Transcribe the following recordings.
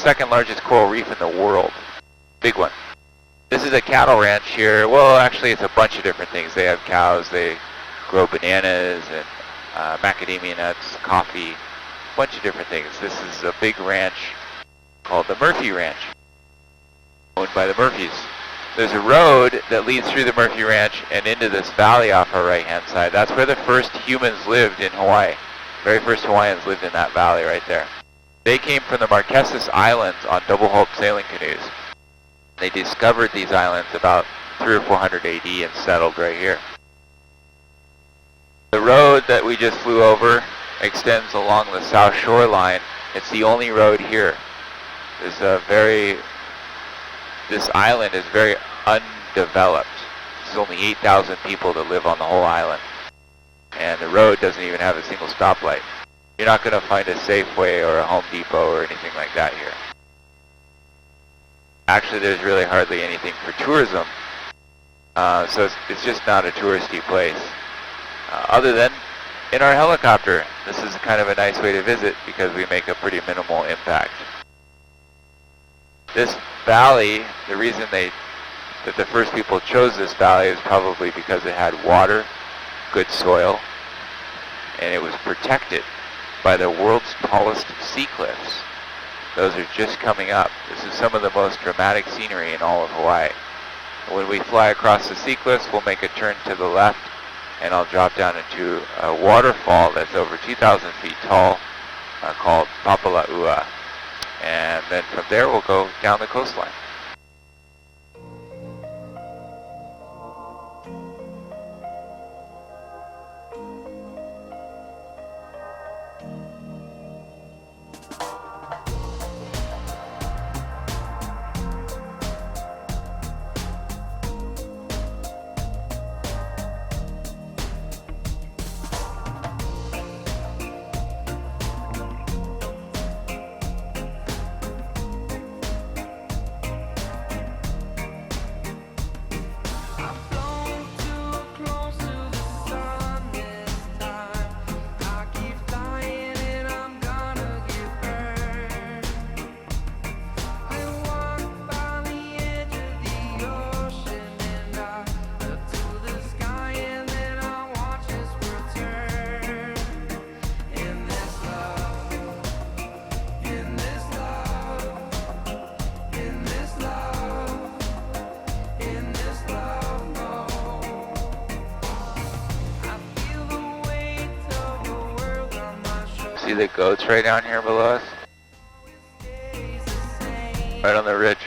second largest coral reef in the world. Big one. This is a cattle ranch here. Well, actually, it's a bunch of different things. They have cows, they grow bananas and macadamia nuts, coffee, a bunch of different things. This is a big ranch called the Murphy Ranch, owned by the Murphys. There's a road that leads through the Murphy Ranch and into this valley off our right-hand side. That's where the first humans lived in Hawaii. Very first Hawaiians lived in that valley right there. They came from the Marquesas Islands on double-hulled sailing canoes. They discovered these islands about 300 or 400 AD and settled right here. The road that we just flew over extends along the south shoreline. It's the only road here. This island is very undeveloped. There's only 8,000 people that live on the whole island. And the road doesn't even have a single stoplight. You're not going to find a Safeway or a Home Depot or anything like that here. Actually, there's really hardly anything for tourism. So it's just not a touristy place. Other than in our helicopter. This is kind of a nice way to visit because we make a pretty minimal impact. This valley, the reason that the first people chose this valley is probably because it had water, good soil, and it was protected by the world's tallest sea cliffs. Those are just coming up. This is some of the most dramatic scenery in all of Hawaii. When we fly across the sea cliffs, we'll make a turn to the left, and I'll drop down into a waterfall that's over 2,000 feet tall called Papala'ua. And then from there, we'll go down the coastline. See the goats right down here below us? Right on the ridge.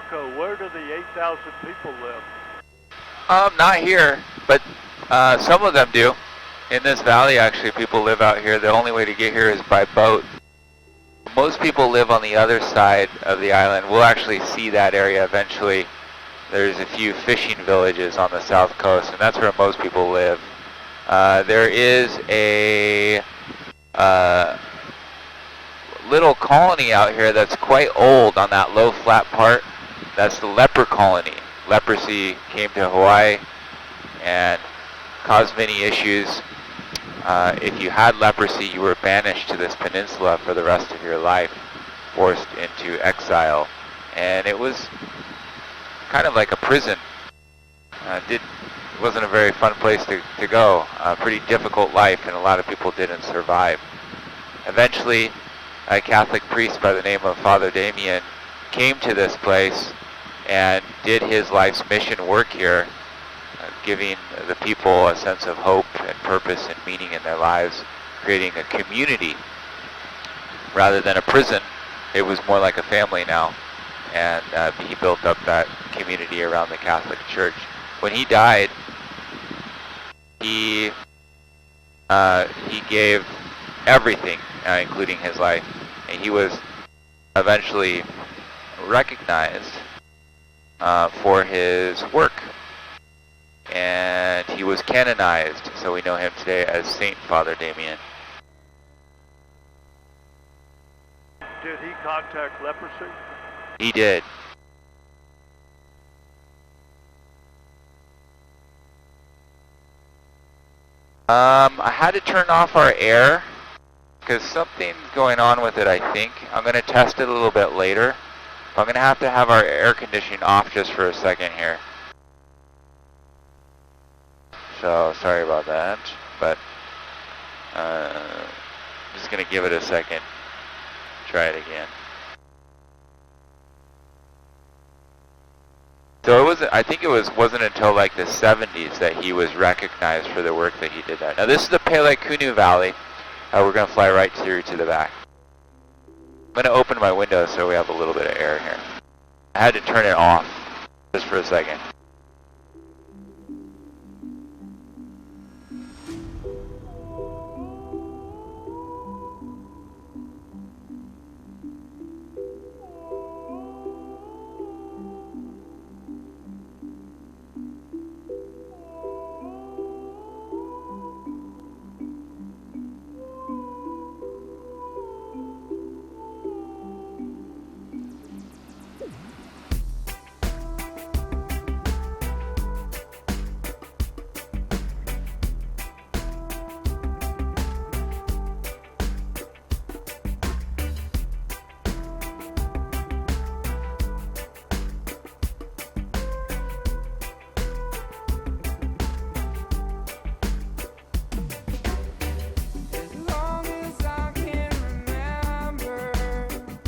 Marco, where do the 8,000 people live? Not here, but some of them do. In this valley, actually, people live out here. The only way to get here is by boat. Most people live on the other side of the island. We'll actually see that area eventually. There's a few fishing villages on the south coast, and that's where most people live. There is a little colony out here that's quite old on that low flat part. That's the leper colony. Leprosy came to Hawaii and caused many issues. If you had leprosy, you were banished to this peninsula for the rest of your life, forced into exile. And it was kind of like a prison. It wasn't a very fun place to go. A pretty difficult life, and a lot of people didn't survive. Eventually, a Catholic priest by the name of Father Damien came to this place and did his life's mission work here, giving the people a sense of hope and purpose and meaning in their lives, creating a community rather than a prison. It was more like a family now, and he built up that community around the Catholic Church. When he died, he gave everything, including his life, and he was eventually recognized for his work. And he was canonized, so we know him today as Saint Father Damien. Did he contact leprosy? He did. I had to turn off our air because something's going on with it, I think. I'm going to test it a little bit later. I'm going to have our air conditioning off just for a second here. So, sorry about that, but I'm just going to give it a second. Try it again. So I think it wasn't until like the 70s that he was recognized for the work that he did there. Now this is the Pele Kunu Valley. We're going to fly right through to the back. I'm going to open my window so we have a little bit of air here. I had to turn it off just for a second.